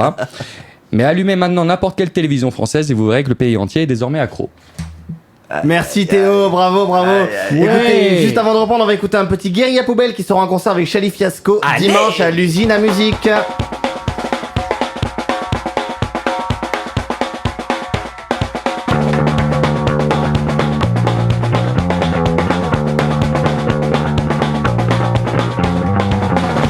Mais allumez maintenant n'importe quelle télévision française et vous verrez que le pays entier est désormais accro. Merci Théo, bravo. Écoutez, juste avant de reprendre, on va écouter un petit Guérilla Poubelle qui sera en concert avec Chali Fiasco dimanche à l'usine à musique.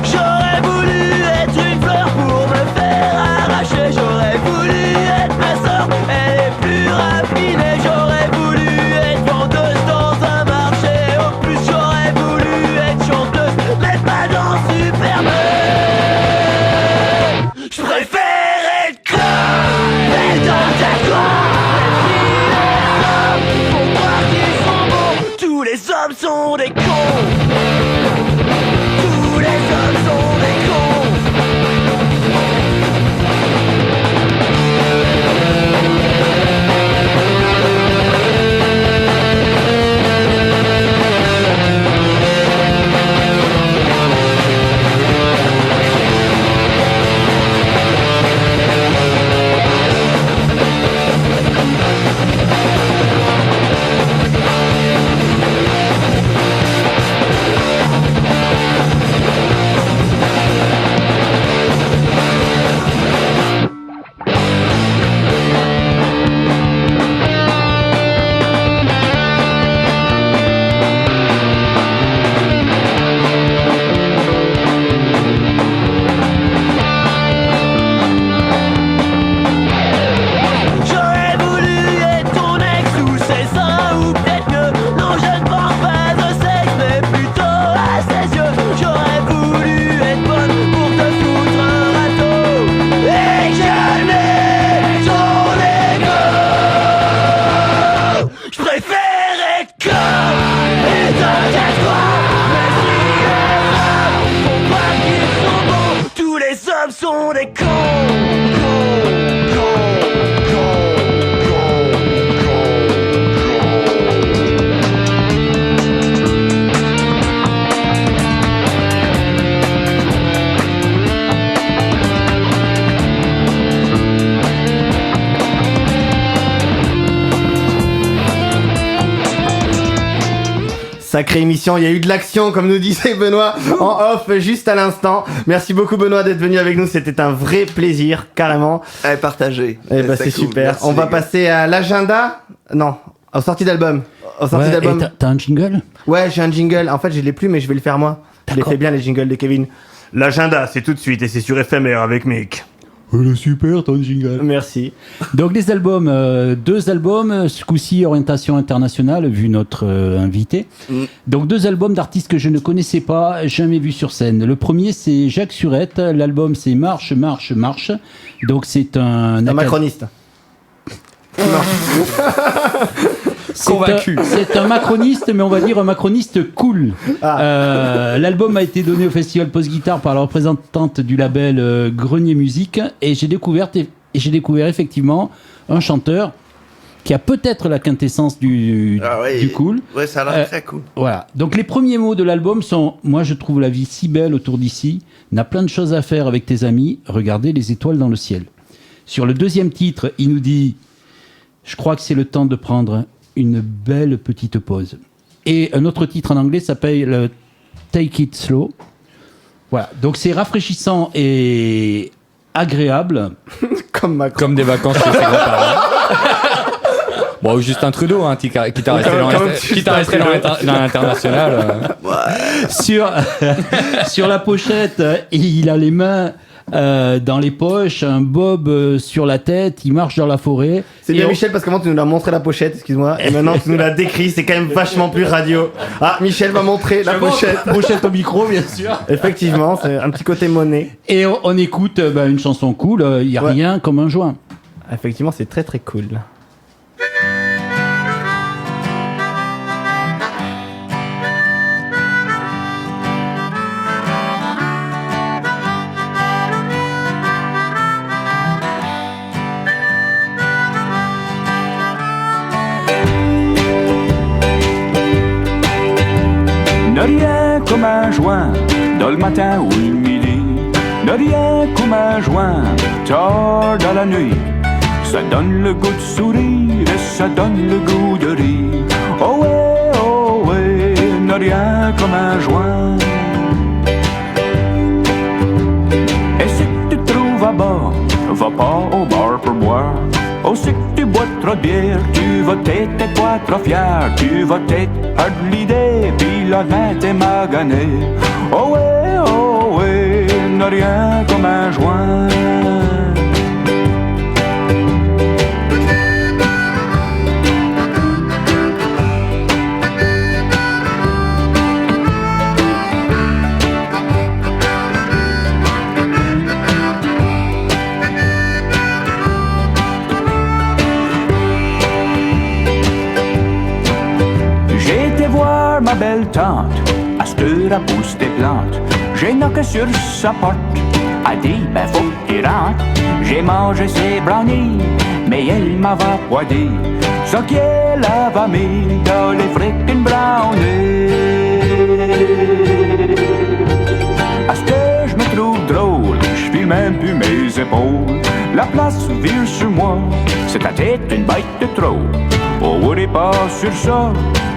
J'aurais voulu être une fleur pour me faire arracher. J'aurais voulu être ma sœur, elle est plus raffinée. J'aurais voulu être vendeuse dans un marché. Au plus j'aurais voulu être chanteuse, mais pas dans Superman. Je préfère être clown et dans ta gloire. Et si les hommes font croire qu'ils sont bons, tous les hommes sont des cons. Tous les hommes sont des cons. J'aurais voulu être ton ex ou ses seins, ou peut-être que non, je ne pense pas au sexe, mais plutôt à ses yeux. J'aurais voulu être bonne pour te foutre un râteau et calmer ton ego. Je préfère être comme et dans ta gloire. Mais si les hommes font croire qu'ils sont bons, tous les hommes sont des cons. Sacrée émission, il y a eu de l'action comme nous disait Benoît en off juste à l'instant. Merci beaucoup Benoît d'être venu avec nous, c'était un vrai plaisir, carrément. Partagé. Eh ben c'est cool. super. Merci, On va les gars. passer à l'agenda. Non, aux sorties d'album. Aux sorties Ouais, d'album. et t'as un jingle? Ouais, j'ai un jingle. En fait, je l'ai plus, mais je vais le faire moi. Je les fais bien les jingles de Kevin. L'agenda, c'est tout de suite et c'est sur FMR avec Mick. Super ton jingle. Merci. Donc les albums, 2 albums, ce coup-ci orientation internationale, vu notre invité. Donc 2 albums d'artistes que je ne connaissais pas, jamais vus sur scène. Le premier c'est Jacques Surette, l'album c'est Marche, Marche, Marche. Donc c'est un macroniste. Convaincu. C'est un macroniste, mais on va dire un macroniste cool. L'album a été donné au Festival Post Guitare par la représentante du label Grenier Musique, et j'ai découvert effectivement un chanteur qui a peut-être la quintessence du cool. Ouais, ça a l'air très cool. Voilà. Donc les premiers mots de l'album sont « Moi je trouve la vie si belle autour d'ici, n'a plein de choses à faire avec tes amis, regardez les étoiles dans le ciel ». Sur le deuxième titre, il nous dit « Je crois que c'est le temps de prendre une belle petite pause ». Et un autre titre en anglais s'appelle « Take it slow ». Voilà. Donc c'est rafraîchissant et agréable. Comme des vacances chez ses grands-parents. Bon, ou Justin Trudeau, hein, qui t'a resté dans l'international. Sur la pochette, il a les mains dans les poches, un bob sur la tête, il marche dans la forêt. C'est bien Michel, parce qu'avant tu nous l'as montré la pochette, excuse-moi, et maintenant tu nous l'as décrit, c'est quand même vachement plus radio. Ah, Michel va montrer la pochette. Pochette au micro, bien sûr. Effectivement, c'est un petit côté monnaie. Et on écoute une chanson cool, il n'y a rien comme un joint. Effectivement, c'est très très cool. Ne rien comme un joint, dans le matin ou le midi. Ne rien comme un joint, tard dans la nuit. Ça donne le goût de sourire et ça donne le goût de rire. Oh ouais, ne rien comme un joint. Et si tu te trouves à bord, va pas au bar pour boire. Oh, si tu bois trop de bière, tu vas t'être pas trop fier. Tu vas t'être hard l'idée, puis le lendemain t'es magané. Oh ouais, ne rien comme un joint. Ma belle tante, à cette heure elle pousse des plantes. J'ai knocké sur sa porte, elle dit ben faut que tu rentres. J'ai mangé ses brownies, mais elle m'avait pas dit ce qu'elle avait mis dans les frickin' brownies. À cette heure je me trouve drôle, je file même plus mes épaules. La place vire sur moi, c'est ta tête une bête de trop. Oh ouais, pas sur ça,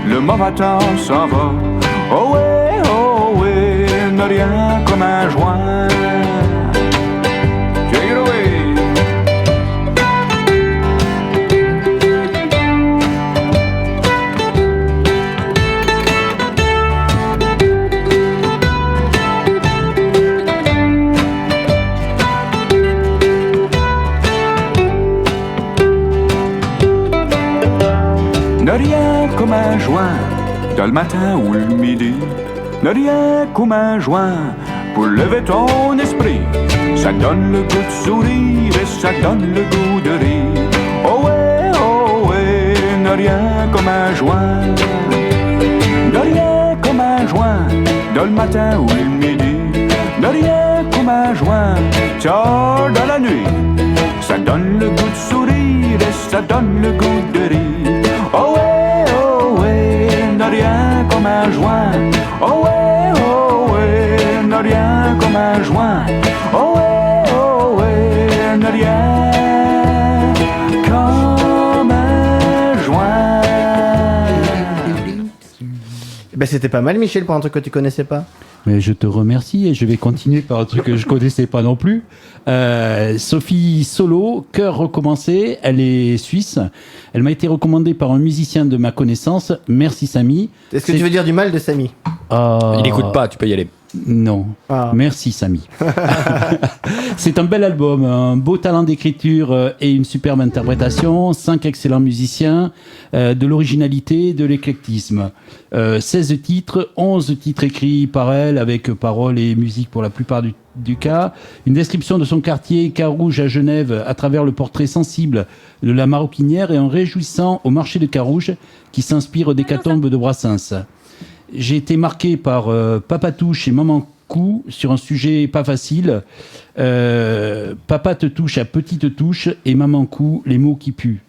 le mauvais temps s'en va. Oh ouais, ne rien comme un joint. Take it away. Ne rien comme un joint, dans le matin ou le midi. Ne rien comme un joint, pour lever ton esprit. Ça donne le goût de sourire et ça donne le goût de rire. Oh ouais, ne rien comme un joint. Ne rien comme un joint, dans le matin ou le midi. Ne rien comme un joint, tard dans la nuit. Ça donne le goût de sourire et ça donne le goût de rire. Oh ouais, ne rien comme un joint. Oh ouais, ne rien comme un joint. Oh ouais, ne rien comme un joint. Ben c'était pas mal Michel pour un truc que tu connaissais pas. Mais je te remercie et je vais continuer par un truc que je connaissais pas non plus. Sophie Solo, Cœur recommencé, elle est suisse. Elle m'a été recommandée par un musicien de ma connaissance. Merci Samy. Est-ce que tu veux dire du mal de Samy? Il n'écoute pas, tu peux y aller. Non. Merci Samy. C'est un bel album, un beau talent d'écriture et une superbe interprétation, 5 excellents musiciens, de l'originalité, de l'éclectisme. 16 titres, 11 titres écrits par elle avec paroles et musique pour la plupart du cas. Une description de son quartier Carouge à Genève à travers le portrait sensible de la maroquinière et un réjouissant au marché de Carouge qui s'inspire d'Hécatombe de Brassens. J'ai été marqué par Papa touche et Maman coup sur un sujet pas facile. Papa te touche à petite touche et Maman coup, les mots qui puent.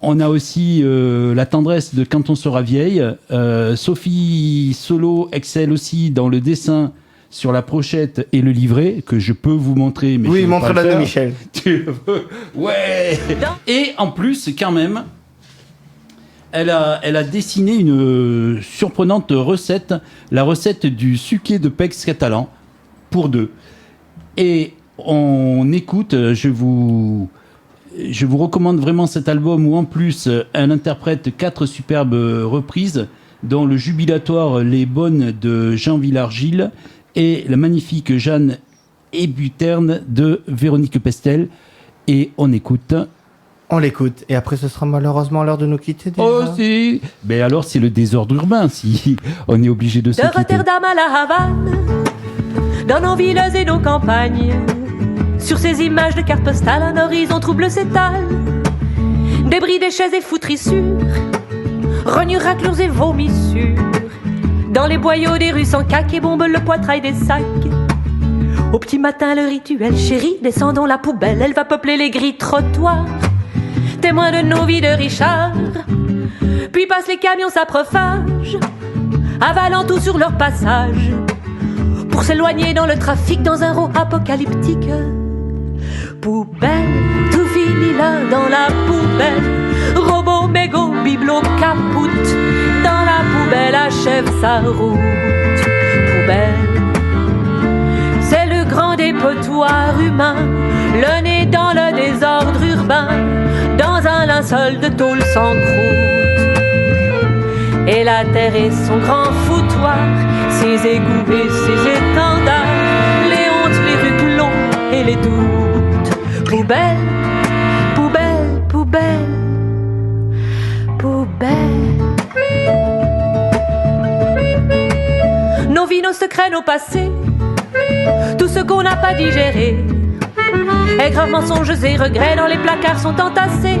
On a aussi la tendresse de Quand on sera vieille. Sophie Solo excelle aussi dans le dessin sur la pochette et le livret que je peux vous montrer. Mais oui, montre-la de Michel. Tu le veux? Ouais. Et en plus, quand même, elle a dessiné une surprenante recette, la recette du suquet de Pex catalan pour deux. Et on écoute, je vous recommande vraiment cet album où en plus elle interprète 4 superbes reprises, dont le jubilatoire Les Bonnes de Jean Villard-Gilles et la magnifique Jeanne Ébuterne de Véronique Pestel. Et on écoute. On l'écoute. Et après, ce sera malheureusement l'heure de nous quitter déjà. Oh si. Mais alors, c'est le désordre urbain si on est obligé de se quitter. De Rotterdam à la Havane, dans nos villes et nos campagnes, sur ces images de cartes postales, un horizon trouble s'étale. Débris, déchets et foutrissures, rognures, raclures et vomissures. Dans les boyaux des rues sans cac et bombes le poitrail des sacs. Au petit matin le rituel, chérie, descendons la poubelle. Elle va peupler les gris trottoirs, témoins de nos vies de Richard. Puis passent les camions saprophage, avalant tout sur leur passage, pour s'éloigner dans le trafic dans un rot apocalyptique. Poubelle, tout finit là dans la poubelle. Robot, mégot, bibelot, capoute, dans la poubelle achève sa route. Poubelle, c'est le grand dépotoir humain, le nez dans le désordre urbain, dans un linceul de tôle sans croûte. Et la terre est son grand foutoir, ses égouts et ses étendards, les hontes, les ruclons et les doutes. Poubelle, poubelle, poubelle, poubelle. Nos vies, nos secrets, nos passés, tout ce qu'on n'a pas digéré, aigres mensonges et regrets dans les placards sont entassés.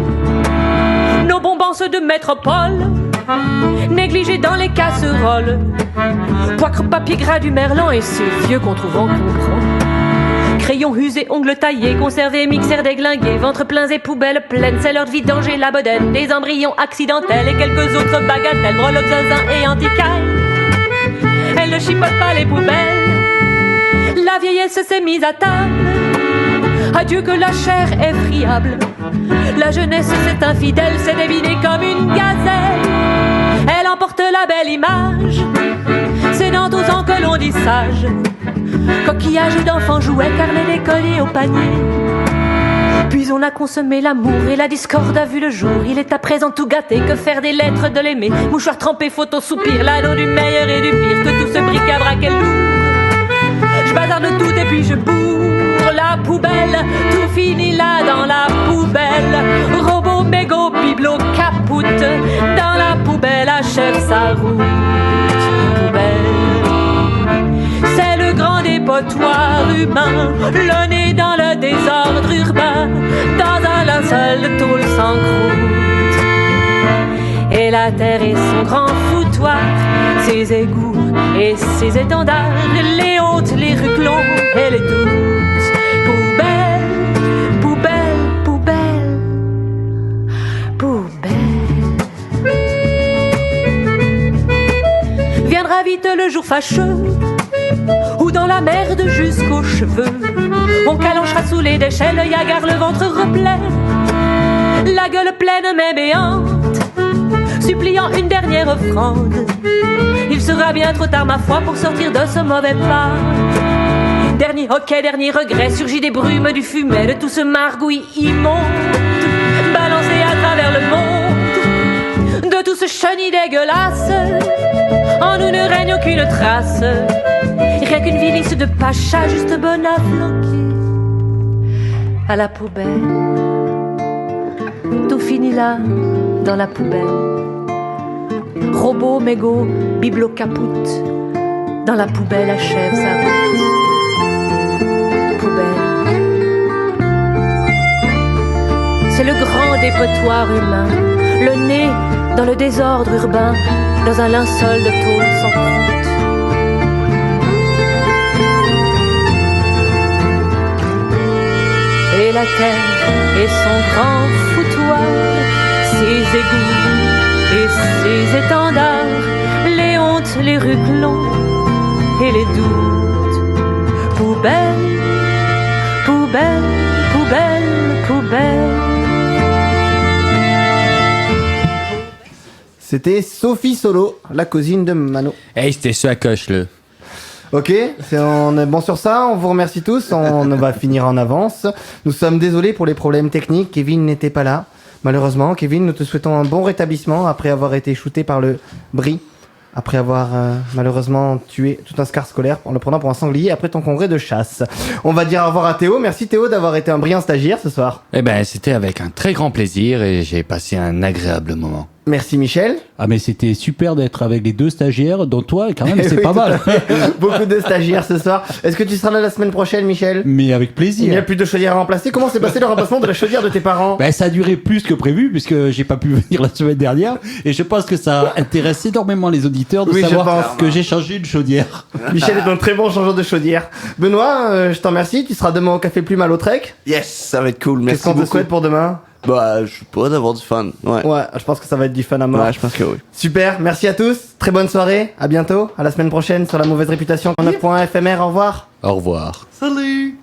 Nos bonbons ceux de métropole, négligés dans les casseroles, poivre, papier gras du merlan et ces vieux qu'on trouve encombrants. Crayons usés, ongles taillés, conservés, mixeurs déglingués, ventres pleins et poubelles pleines, c'est l'heure de vidanger la bedaine, des embryons accidentels et quelques autres bagatelles, breloques, zinzin et anticailles. Elle ne chipote pas les poubelles, la vieillesse s'est mise à table. Adieu que la chair est friable, la jeunesse c'est infidèle, c'est dévidé comme une gazelle. Elle emporte la belle image, c'est dans 12 ans que l'on dit sage. Coquillage d'enfants jouets, carnet d'écoliers au panier. Puis on a consommé l'amour et la discorde a vu le jour. Il est à présent tout gâté, que faire des lettres de l'aimer, mouchoir trempé, photo, soupir, l'anneau du meilleur et du pire, que tout ce bric-à-brac est lourd. Je bazarde tout et puis je bourre la poubelle, tout finit là dans la poubelle. Robot, mégot, bibelot, capoute, dans la poubelle achève sa route. Poubelle, c'est le grand dépotoir humain, le nez dans le désordre urbain, dans un linceul de tôle sans croûte. Et la terre est son grand foutoir, ses égouts et ses étendards, les hontes, les ruclons et les doutes. Poubelle, poubelle, poubelle, poubelle. Viendra vite le jour fâcheux, où dans la merde jusqu'aux cheveux, on calanchera sous les déchets, l'œil hagard, le ventre replet, la gueule pleine mais béante, suppliant une dernière offrande. Il sera bien trop tard ma foi pour sortir de ce mauvais pas. Dernier hoquet, dernier regret, surgit des brumes, du fumet, de tout ce margouille immonde, balancé à travers le monde, de tout ce chenil dégueulasse. En nous ne règne aucune trace, rien qu'une vilisse de pacha juste bonne à flanquer. À la poubelle, tout finit là, dans la poubelle. Robot, mégot, bibelot, capoute, dans la poubelle achève sa route. Poubelle, c'est le grand dépotoir humain, le nez dans le désordre urbain, dans un linceul de tôle sans croûte. Et la terre et son grand foutoir, ses ses égouts et ses étendards, les hontes, les ruclons et les doutes. Poubelle, poubelle, poubelle, poubelle. C'était Sophie Solo, la cousine de Mano. Hey, c'était ce à coche, le. Ok, on est bon sur ça, on vous remercie tous, on va finir en avance. Nous sommes désolés pour les problèmes techniques, Kevin n'était pas là. Malheureusement, Kevin, nous te souhaitons un bon rétablissement après avoir été shooté par le bris, après avoir malheureusement tué tout un scar scolaire en le prenant pour un sanglier après ton congrès de chasse. On va dire au revoir à Théo. Merci Théo d'avoir été un brillant stagiaire ce soir. Eh ben, c'était avec un très grand plaisir et j'ai passé un agréable moment. Merci Michel. Ah mais c'était super d'être avec les 2 stagiaires, dont toi quand même c'est Oui, pas tout à mal. fait. Beaucoup de stagiaires ce soir. Est-ce que tu seras là la semaine prochaine Michel ? Mais avec Il n'y a plaisir. plus de chaudière à remplacer. Comment s'est passé le remplacement de la chaudière de tes parents ? Ben, ça a duré plus que prévu puisque j'ai pas pu venir la semaine dernière et je pense que ça intéresse énormément les auditeurs de Oui, je savoir pense. que j'ai changé une chaudière. Michel est un très bon changeur de chaudière. Benoît, je t'en remercie. Tu seras demain au Café Plume à Lautrec. Yes, ça va être cool, merci Qu'est-ce qu'on te beaucoup. souhaite pour demain ? Bah, je sais pas, d'avoir du fun. Ouais. Ouais, je pense que ça va être du fun à mort. Ouais, je pense que oui. Super, merci à tous. Très bonne soirée. À bientôt. À la semaine prochaine sur la mauvaise réputation 9.fmr. Au revoir. Au revoir. Salut!